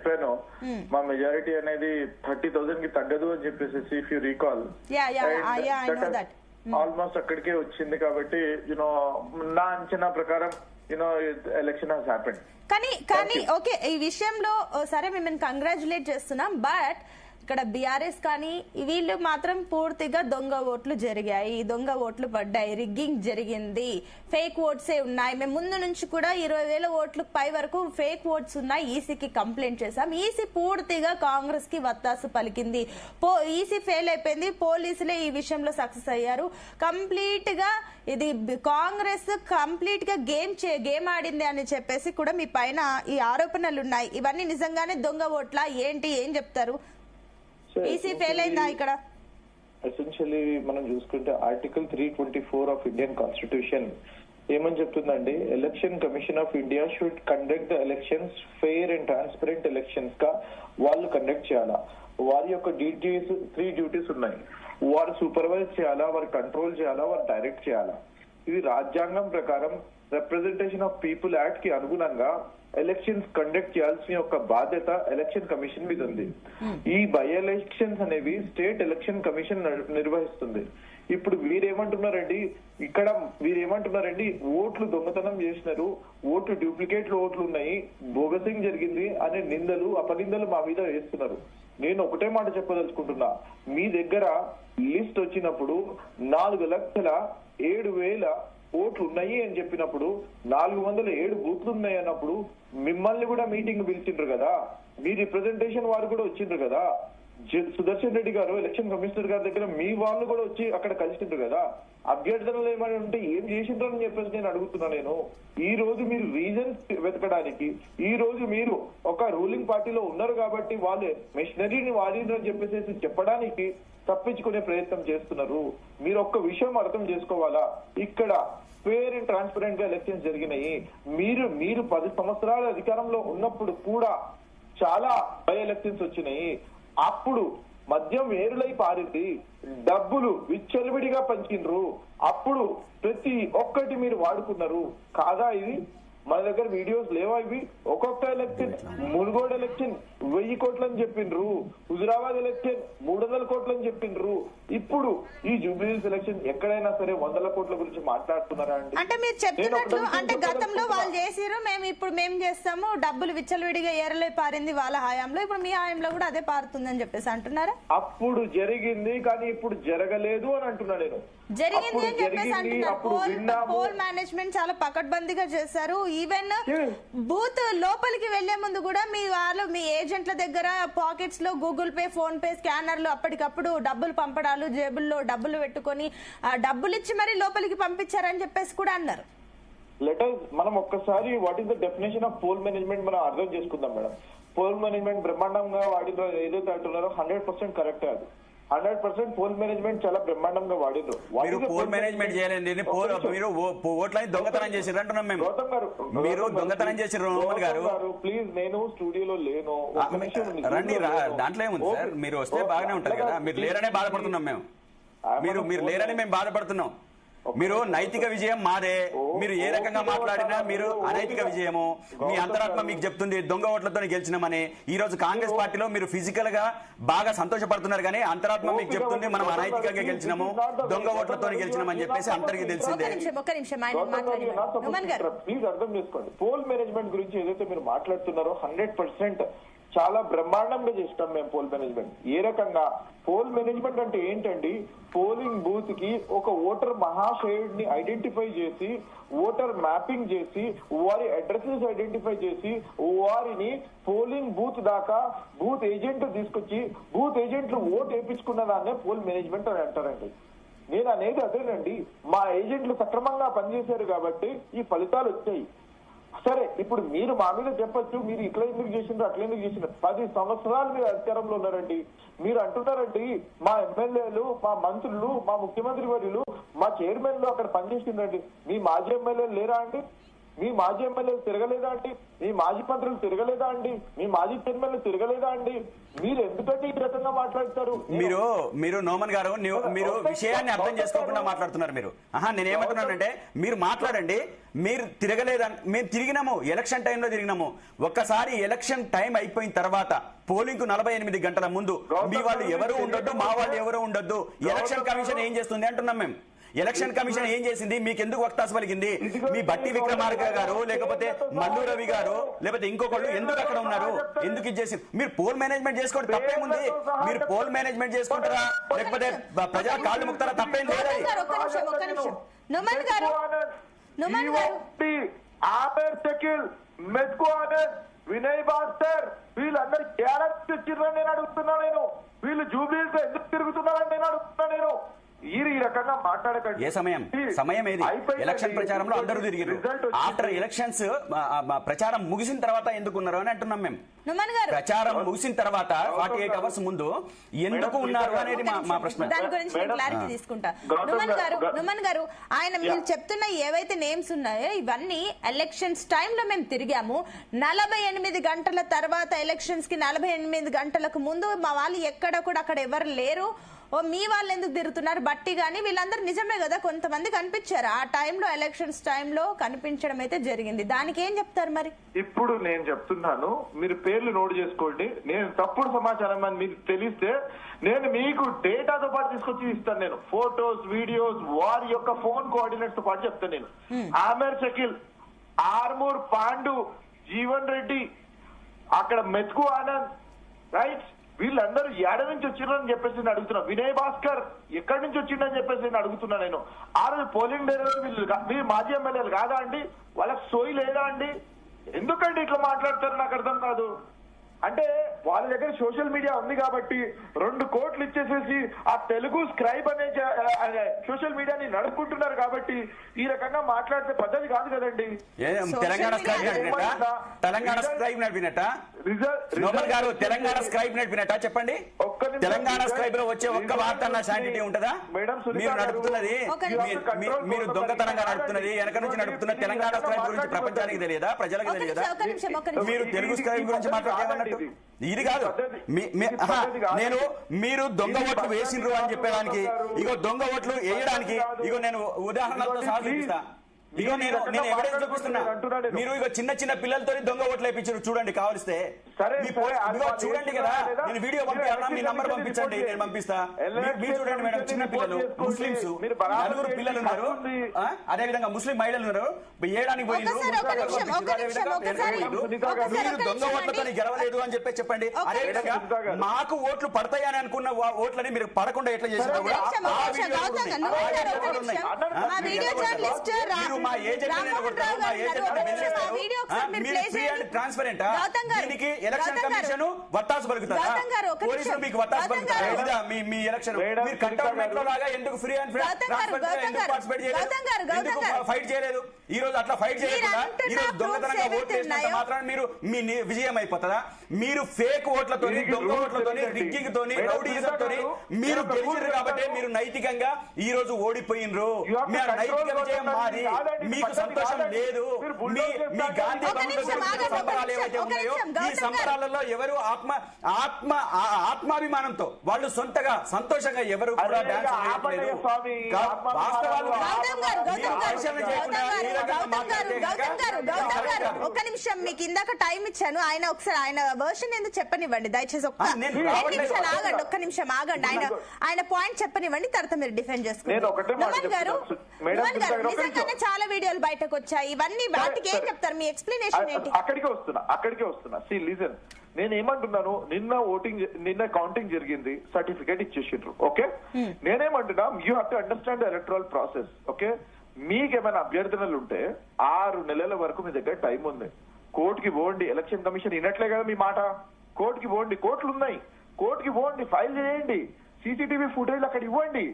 చెప్పాను, మా మెజారిటీ అనేది 30,000 కి తగ్గదు అని చెప్పేసి, ఇఫ్ యూ రీకాల్ ఆల్మోస్ట్ అక్కడికే వచ్చింది. కాబట్టి యునో నా అంచనా ప్రకారం యునో ఎలక్షన్ హాస్ హ్యాపెండ్. కానీ ఓకే, ఈ విషయంలో సరే మిమ్మల్ని కంగ్రాచులేట్ చేస్తున్నాం. బట్ ఇక్కడ బీఆర్ఎస్ కానీ వీళ్ళు మాత్రం పూర్తిగా దొంగ ఓట్లు జరిగాయి, దొంగ ఓట్లు పడ్డాయి, రిగ్గింగ్ జరిగింది, ఫేక్ ఓట్సే ఉన్నాయి, మేము ముందు నుంచి కూడా 20,000 ఓట్లు పై వరకు ఫేక్ ఓట్స్ ఉన్నాయి, ఈసీకి కంప్లైంట్ చేశాం, ఈసీ పూర్తిగా కాంగ్రెస్ కి వత్తాసు పలికింది, ఈసీ ఫెయిల్ అయిపోయింది, పోలీసులే ఈ విషయంలో సక్సెస్ అయ్యారు, కంప్లీట్ గా ఇది కాంగ్రెస్ కంప్లీట్ గా గేమ్ ఆడింది అని చెప్పేసి కూడా మీ పైన ఈ ఆరోపణలు ఉన్నాయి. ఇవన్నీ నిజంగానే దొంగ ఓట్లా ఏంటి, ఏం చెప్తారు? ఈసీ ఫెయిల్ అయిందా ఇక్కడ? ఎసెన్షియలీ మనం చూసుకుంటే ఆర్టికల్ 324 ఆఫ్ ఇండియన్ కాన్స్టిట్యూషన్ ఏమని చెప్తుందండి, election commission of India should conduct the elections fair and transparent elections గా వాళ్ళు కండక్ట్ చేయాలా. వారి యొక్క డ్యూటీస్ 3 డ్యూటీస్ ఉన్నాయి. వారు సూపర్వైజ్ చేయాలా, వారు కంట్రోల్ చేయాలా, వారు డైరెక్ట్ చేయాలా. ఇది రాజ్యాంగం ప్రకారం రిప్రజెంటేషన్ ఆఫ్ పీపుల్ యాక్ట్ కి అనుగుణంగా ఎలక్షన్స్ కండక్ట్ చేయాల్సిన యొక్క బాధ్యత ఎలక్షన్ కమిషన్ మీద ఉంది. ఈ బై ఎలక్షన్స్ అనేవి స్టేట్ ఎలక్షన్ కమిషన్ నిర్వహిస్తుంది. ఇప్పుడు వీరేమంటున్నారండి, ఓట్లు దొంగతనం చేసినారు, ఓట్లు డూప్లికేట్ ఓట్లు ఉన్నాయి, బోగసింగ్ జరిగింది అనే నిందలు అపనిందలు మా మీద వేస్తున్నారు. నేను ఒకటే మాట చెప్పదలుచుకుంటున్నా, మీ దగ్గర లిస్ట్ వచ్చినప్పుడు 4,07,000 ఓట్లు ఉన్నాయి అని చెప్పినప్పుడు 407 బూత్లు ఉన్నాయి అన్నప్పుడు మిమ్మల్ని కూడా మీటింగ్ పిలిచిండ్రు కదా, మీ రిప్రజెంటేషన్ వారు కూడా వచ్చిండ్రు కదా, సుదర్శన్ రెడ్డి గారు ఎలక్షన్ కమిషనర్ గారి దగ్గర మీ వాళ్ళు కూడా వచ్చి అక్కడ కలిసిండ్రు కదా, అభ్యర్థనలు ఏమైనా ఉంటే ఏం చేసిండ్రు అని చెప్పేసి నేను అడుగుతున్నా. నేను ఈ రోజు మీరు రీజన్స్ వెతకడానికి, ఈ రోజు మీరు ఒక రూలింగ్ పార్టీలో ఉన్నారు కాబట్టి వాళ్ళు మెషినరీని వాడిండ్రు అని చెప్పేసి చెప్పడానికి తప్పించుకునే ప్రయత్నం చేస్తున్నారు. మీరు ఒక్క విషయం అర్థం చేసుకోవాలా, ఇక్కడ ఫేర్ అండ్ ట్రాన్స్పరెంట్ గా ఎలక్షన్స్ జరిగినాయి. మీరు 10 సంవత్సరాల అధికారంలో ఉన్నప్పుడు కూడా చాలా బై ఎలక్షన్స్ వచ్చినాయి. అప్పుడు మద్యం ఏరులై పారింది, డబ్బులు విచ్చలవిడిగా పంచిండ్రు, అప్పుడు ప్రతి ఒక్కటి మీరు వాడుకున్నారు కాదా? ఇది మన దగ్గర వీడియోస్ లేవా? ఇవి ఒక్కొక్క ఎలక్షన్, మునుగోడు ఎలక్షన్ 1000 కోట్లు అని చెప్పిండ్రు, హుజురాబాద్ ఎలక్షన్ 300 కోట్లు అని చెప్పిండ్రు. ఇప్పుడు ఈ జూబ్లీహిల్స్ ఎలక్షన్ ఎక్కడైనా సరే 100 కోట్ల గురించి మాట్లాడుతున్నారా అండి? అంటే మీరు చెప్తున్నట్లు అంటే గతంలో వాళ్ళు చేసిరు, మేము చేస్తాము, డబ్బులు విచ్చలవిడిగా ఏరలే పారింది వాళ్ళ హయాంలో, ఇప్పుడు మీ హయాంలో కూడా అదే పారుతుందని చెప్పేసి అంటున్నారా? అప్పుడు జరిగింది కానీ ఇప్పుడు జరగలేదు అని అంటున్నా నేను. జరిగింది అని చెప్పేసి అంటున్నారు. పోల్ మేనేజ్మెంట్ చాలా పకడ్బందీగా చేశారు. ఈవెన్ బూత్ లోపలికి వెళ్లే ముందు కూడా మీ వాళ్ళు మీ ఏజెంట్ల దగ్గర పాకెట్స్ లో గూగుల్ పే, ఫోన్ పే స్కానర్లు అప్పటికప్పుడు డబ్బులు పంపడాలు, జేబుల్లో డబ్బులు పెట్టుకొని డబ్బులు ఇచ్చి మరి లోపలికి పంపించారని చెప్పేసి కూడా అన్నారు. మనం ఒక్కసారి what is the definition of poll management మనం అర్థం చేసుకుందాం మేడం. పోల్ మేనేజ్మెంట్ బ్రహ్మాండంగా వాడిన ఏదైతే అంటున్నారో 100% కరెక్ట్. అది 100% పోల్ మేనేజ్మెంట్ చాలా బ్రహ్మాండంగా వాడిరు. మీరు పోల్ మేనేజ్మెంట్ చేయాలండి, మీరు ఓట్లని దొంగతనం చేసిర్రు అంటున్నాం మేము. గౌతమ్ గారు, మీరు దొంగతనం చేసిర్రు రోమన్ గారు. ప్లీజ్, నేను స్టూడియోలో లేను, రండి, దాంట్లో ఏముంది సార్, మీరు వస్తే బాగానే ఉంటది కదా. మీరు లేరనే బాధపడుతున్నాం మేము, మీరు లేరని మేము బాధపడుతున్నాం. మీరు నైతిక విజయం మాదే, మీరు ఏ రకంగా మాట్లాడినా మీరు అనైతిక విజయము. మీ అంతరాత్మ మీకు చెప్తుంది దొంగ ఓట్లతో గెలిచినామని. ఈ రోజు కాంగ్రెస్ పార్టీలో మీరు ఫిజికల్ గా బాగా సంతోషపడుతున్నారు కానీ అంతరాత్మ మీకు చెప్తుంది మనం అనైతికంగా గెలిచినాము, దొంగ ఓట్లతో గెలిచినామని చెప్పేసి అందరికీ తెలిసిందే. ప్లీజ్ అర్థం చేసుకోండి, పోల్ మేనేజ్మెంట్ గురించి ఏదైతే మీరు మాట్లాడుతున్నారో 100% చాలా బ్రహ్మాండంగా చేస్తాం మేము పోల్ మేనేజ్మెంట్. ఏ రకంగా పోల్ మేనేజ్మెంట్ అంటే ఏంటండి, పోలింగ్ బూత్ కి ఒక ఓటర్ మహాశయుడిని ఐడెంటిఫై చేసి, ఓటర్ మ్యాపింగ్ చేసి, వారి అడ్రసెస్ ఐడెంటిఫై చేసి, వారిని పోలింగ్ బూత్ దాకా బూత్ ఏజెంట్ తీసుకొచ్చి బూత్ ఏజెంట్లు ఓటు వేయించుకున్న దాన్నే పోల్ మేనేజ్మెంట్ అని అంటారండి. నేను అనేది అదేనండి, మా ఏజెంట్లు సక్రమంగా పనిచేశారు కాబట్టి ఈ ఫలితాలు వచ్చాయి. సరే, ఇప్పుడు మీరు మా మీద చెప్పొచ్చు, మీరు ఇట్లా ఎందుకు చేసిండ్రు, అట్లా ఎందుకు చేసిండ్రు. 10 సంవత్సరాలు మీరు అధికారంలో ఉన్నారండి. మీరు అంటున్నారండి మా ఎమ్మెల్యేలు, మా మంత్రులు, మా ముఖ్యమంత్రి వర్యులు, మా చైర్మన్లు అక్కడ పనిచేసిండ్రండి. మీ మాజీ ఎమ్మెల్యేలు లేరా అండి? మీ మాజీ ఎమ్మెల్యేలు తిరగలేదా అండి? మీ మాజీ మంత్రులు తిరగలేదా అండి? మీ మాజీ చైర్మన్లు తిరగలేదా అండి? మీరు ఎందుకంటే ఈ రకంగా మాట్లాడతారు? మీరు నోమన్ గారు మీరు విషయాన్ని అర్థం చేసుకోకుండా మాట్లాడుతున్నారు. మీరు నేనేమంటున్నానంటే మీరు మాట్లాడండి. మీరు తిరగలేదా? మేము తిరిగినాము, ఎలక్షన్ టైంలో తిరిగినాము. ఒక్కసారి ఎలక్షన్ టైం అయిపోయిన తర్వాత పోలింగ్ కు 48 గంటల ముందు మీ వాళ్ళు ఎవరు ఉండొద్దు, మా వాళ్ళు ఎవరు ఉండొద్దు. ఎలక్షన్ కమిషన్ ఏం చేస్తుంది అంటున్నాం మేము. ఎలక్షన్ కమిషన్ ఏం చేసింది? మీకు ఎందుకు వక్తాసు పలికింది? మీ బట్టి విక్రమార్క గారు లేకపోతే మల్లు రవి గారు లేకపోతే ఇంకొకళ్ళు ఎందుకు అక్కడ ఉన్నారు? ఎందుకు ఇచ్చేసి మీరు పోల్ మేనేజ్మెంట్ చేసుకోండి, తప్పేముంది? మీరు పోల్ మేనేజ్మెంట్ చేసుకుంటారా లేకపోతే ప్రజా కాళ్ళు ముక్తారా? తప్పేం లేదు. వినయ్ భాస్కర్ వీళ్ళందరూ క్యారెక్ట్ వచ్చిర్రని నేను అడుగుతున్నా. వీళ్ళు జూబ్లీస్ ఎందుకు తిరుగుతున్నారని నేను అడుగుతున్నా. ఈ రకంగా మాట్లాడకండి. ఏ సమయం ఏది? ఎలక్షన్ ప్రచారంలో అందరూ తిరిగారు. ఆఫ్టర్ ఎలక్షన్స్ ప్రచారం ముగిసిన తర్వాత ఎందుకున్నారు అని అంటున్నాం మేము. ప్రచారం ముగిసిన తర్వాత 48 అవర్స్ ముందు ఎందుకు ఉన్నారు అనేది మా ప్రశ్న. దాని గురించి నేను క్లారిటీ తీసుకుంటా. నుమన్ గారు ఆయన మీరు చెప్తున్న ఏవైతే నేమ్స్ ఉన్నాయో ఇవన్నీ ఎలక్షన్స్ టైంలో మేము తిరిగాము. 48 గంటల తర్వాత ఎలక్షన్స్ కి 48 గంటలకు ముందు మా వాళ్ళు ఎక్కడ కూడా అక్కడ ఎవరు లేరు. మీ వాళ్ళు ఎందుకు తిరుగుతున్నారు? బట్టి గానీ వీళ్ళందరూ నిజమే కదా, కొంతమంది కనిపించారు ఆ టైంలో, ఎలక్షన్స్ టైంలో కనిపించడం అయితే జరిగింది. దానికి ఏం చెప్తారు మరి? ఇప్పుడు నేను చెప్తున్నాను, మీరు పేర్లు నోట్ చేసుకోండి. నేను తప్పుడు సమాచారం అని మీకు తెలిస్తే నేను మీకు డేటాతో పాటు తీసుకొచ్చి ఇస్తాను. నేను ఫోటోస్, వీడియోస్, వారి యొక్క ఫోన్ కోఆర్డినేట్స్ తో పాటు చెప్తాను. నేను ఆమెర్ షకీల్, ఆర్మూర్ పాండు, జీవన్ రెడ్డి, అక్కడ మెతుకు ఆనంద్, రైట్, వీళ్ళందరూ ఏడ నుంచి వచ్చిందని చెప్పేసి నేను అడుగుతున్నా. వినయ్ భాస్కర్ ఎక్కడి నుంచి వచ్చిందని చెప్పేసి నేను అడుగుతున్నా. నేను ఆ రోజు పోలింగ్ డే రోజు మీరు మాజీ ఎమ్మెల్యేలు కాదా అండి? వాళ్ళకి సోయి లేదా అండి? ఎందుకంటే ఇట్లా మాట్లాడతారు నాకు అర్థం కాదు. అంటే వాళ్ళ దగ్గర సోషల్ మీడియా ఉంది కాబట్టి 2 కోట్లు ఇచ్చేసేసి ఆ తెలుగు స్క్రైబ్ అనే సోషల్ మీడియాని నడుపుకుంటున్నారు కాబట్టి ఈ రకంగా మాట్లాడితే పద్ధతి కాదు కదండి. తెలంగాణ స్క్రైబ్ నడిపినట్ట తెలంగాణ స్క్రైబ్ నడిపినట్ట చెప్పండి. తెలంగాణ స్క్రైబ్ లో వచ్చే ఒక్క వార్త అన్న శాంటిటీ ఉంటదా? మీరు నడుపుతున్నది, మీరు దొంగతనంగా నడుపుతున్నది, వెనక నుంచి నడుపుతున్న తెలంగాణ స్క్రైబ్ గురించి ప్రపంచానికి తెలియదా, ప్రజలకు తెలియదా? మీరు తెలుగు స్క్రైబ్ గురించి మాట్లాడేమన్నట్టు ఇది కాదు. మీరు దొంగ ఓట్లు వేసిండ్రు అని చెప్పడానికి, ఇగో దొంగ ఓట్లు వేయడానికి ఇగో నేను ఉదాహరణలతో సహా చూపిస్తా. ఇగో నేను ఎవిడెన్స్ చూపిస్తున్నా. మీరు ఇగో చిన్న పిల్లలతో దొంగ ఓట్లు వేయించారు చూడండి, కావలిస్తే చూడండి కదా. నేను వీడియో పంపించాలా? మీ నంబర్ పంపించండి, నేను పంపిస్తా. మీరు చూడండి మేడం, చిన్న పిల్లలు, ముస్లింస్ 4 పిల్లలు ఉన్నారు, అదే విధంగా ముస్లిం మహిళలు ఉన్నారు, వేయడానికి పోయిండ్రు. మీరు దొంగ ఓట్లతో గెలవలేదు అని చెప్పండి. అదే విధంగా మాకు ఓట్లు పడతాయని అనుకున్న ఓట్లని మీరు పడకుండా ఎట్లా చేసినా కూడా మా ఏజెంట్ ట్రాన్స్పరెంట్. దీనికి ఎలక్షన్ కమిషన్ వత్తాసు పలుకుతారా? పోలీసులు మీకు వత్తాసు పలుకుతారా? మీ ఎలక్షన్ మీరు కంటోన్మెంట్ లో లాగా ఎందుకు ఫ్రీ అండ్ పార్టిసిపేట్ చేయలేదు? ఎందుకు ఫైట్ చేయలేదు? ఈ రోజు అట్లా ఫైట్ చేయకుండా ఈ రోజు దొంగతనంగా ఓట్లు వేసినంత మాత్రాన మీరు మీ విజయం అయిపోతుందా? మీరు ఫేక్ ఓట్లతోని, దొంగ ఓట్లతోని, రిగ్గింగ్ తోని, రౌడీయిజం తోని మీరు గెలిచారు కాబట్టి మీరు నైతికంగా ఈ రోజు ఓడిపోయినరు. మీ నైతిక విజయం మారి మీకు సంతోషం లేదు. మీ గాంధీ సంబరాలు ఏవైతే ఉన్నాయో ఈ సంబరాలలో ఎవరు ఆత్మాభిమానంతో వాళ్ళు సొంతగా సంతోషంగా ఎవరు కూడా డాన్స్ చేయట్లేదు. వాస్తవాలు ఒక్క నిమిషం, మీకు ఇందాక టైం ఇచ్చాను. ఒకసారి ఆయన వర్షన్ ఎందుకు చెప్పనివ్వండి దయచేసి. ఒక్క నిమిషం ఆగండి. ఆయన పాయింట్ చెప్పనివ్వండి, తర్వాత మీరు డిఫెండ్ చేసుకోండి. నిజంగానే చాలా వీడియోలు బయటకు వచ్చాయి. ఇవన్నీ వాటికి ఏం చెప్తారు? మీ ఎక్స్ప్లెనేషన్ ఏంటి? అక్కడికే వస్తున్నా. సి లిజన్, నేను ఏమంటున్నాను, నిన్న కౌంటింగ్ జరిగింది, సర్టిఫికేట్ ఇచ్చేసిండ్రు. ఓకే, నేనేమంటున్నా, you have to understand the electoral process. Okay, మీకేమైనా అభ్యర్థనలు ఉంటే 6 నెలల వరకు మీ దగ్గర టైం ఉంది. కోర్టుకి పోండి. ఎలక్షన్ కమిషన్ వినట్లే కదా మీ మాట. కోర్టుకి పోండి, కోర్టులు ఉన్నాయి, కోర్టుకి పోండి, ఫైల్ చేయండి, సీసీటీవీ ఫుటేజ్ అక్కడ ఇవ్వండి.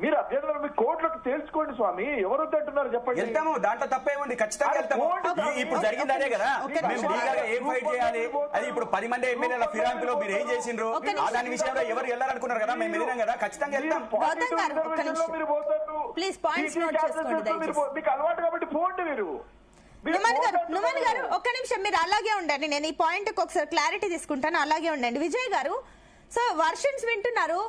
మీరు అభ్యర్థులు మీ కోర్టులకు తేల్చుకోండి స్వామి. ఎవరు వద్దంటున్నారు చెప్పండి. వెళ్తాము, దాంట్లో తప్పేమండి, ఖచ్చితంగా వెళ్తాము. ఇప్పుడు జరిగింది అదే కదా. మేము లీగల్గా ఏం ఫైట్ చేయాలి? అది ఇప్పుడు 10 మంది ఎమ్మెల్యేల ఫిరాయింపులో మీరు ఏం చేసిండ్రు దాని విషయంలో ఎవరు వెళ్ళాలనుకున్నారు కదా, మేము వెళ్ళినాం కదా, ఖచ్చితంగా వెళ్తాం. మీరు పోతారు, మీకు అలవాటు కాబట్టి పోండి. నుమన్ గారు ఒక్క నిమిషం మీరు అలాగే ఉండండి, నేను ఈ పాయింట్ ఒకసారి క్లారిటీ తీసుకుంటాను, అలాగే ఉండండి. విజయ్ గారు, సో వర్షన్స్ వింటున్నారు,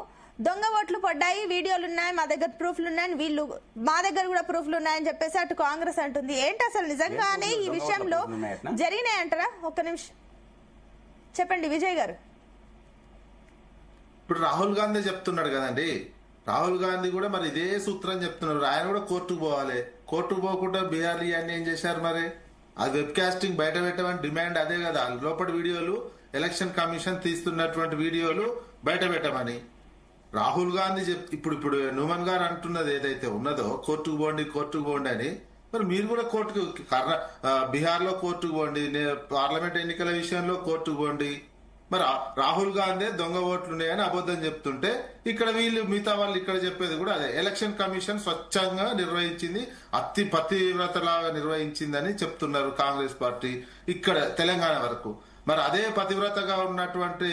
దొంగ ఓట్లు పడ్డాయి, వీడియోలు ఉన్నాయి, మా దగ్గర ప్రూఫ్లు ఉన్నాయని వీళ్ళు, మా దగ్గర కూడా ప్రూఫ్లు ఉన్నాయని చెప్పేసి అటు కాంగ్రెస్ అంటుంది. ఏంటి అసలు నిజంగానే ఈ విషయంలో జరిగినాయి అంటారా? ఒక్క నిమిషం చెప్పండి విజయ్ గారు. ఇప్పుడు రాహుల్ గాంధీ చెప్తున్నాడు కదండి, రాహుల్ గాంధీ కూడా మరి ఇదే సూత్రం చెప్తున్నారు. ఆయన కూడా కోర్టుకు పోవాలి, కోర్టుకు పోకుండా బీఆర్ అన్ని ఏం చేశారు మరి? అది వెబ్ కాస్టింగ్ బయట పెట్టమని డిమాండ్ అదే కదా, లోపల వీడియోలు ఎలక్షన్ కమిషన్ తీస్తున్నటువంటి వీడియోలు బయట పెట్టమని రాహుల్ గాంధీ ఇప్పుడు నుమన్ గారు అంటున్నది ఏదైతే ఉన్నదో కోర్టుకు పోండి అని, మరి మీరు కూడా కోర్టుకు బీహార్ లో కోర్టుకు పోండి, పార్లమెంట్ ఎన్నికల విషయంలో కోర్టుకు పోండి. మరి రాహుల్ గాంధీ దొంగ ఓట్లున్నాయని అబద్ధం చెప్తుంటే ఇక్కడ వీళ్ళు మిగతా వాళ్ళు ఇక్కడ చెప్పేది కూడా అదే. ఎలక్షన్ కమిషన్ స్వచ్ఛంగా నిర్వహించింది, అతి పతివ్రతలాగా నిర్వహించిందని చెప్తున్నారు కాంగ్రెస్ పార్టీ ఇక్కడ తెలంగాణ వరకు. మరి అదే పతివ్రతగా ఉన్నటువంటి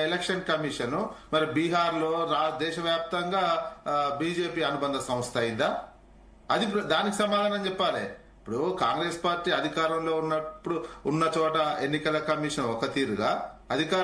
ఎలక్షన్ కమిషన్ మరి బీహార్ లో దేశవ్యాప్తంగా బీజేపీ అనుబంధ సంస్థ అయిందా? అది దానికి సమాధానం చెప్పాలి. ఇప్పుడు కాంగ్రెస్ పార్టీ అధికారంలో ఉన్నప్పుడు ఉన్న చోట ఎన్నికల కమిషన్ ఒక తీరుగా, అధికారం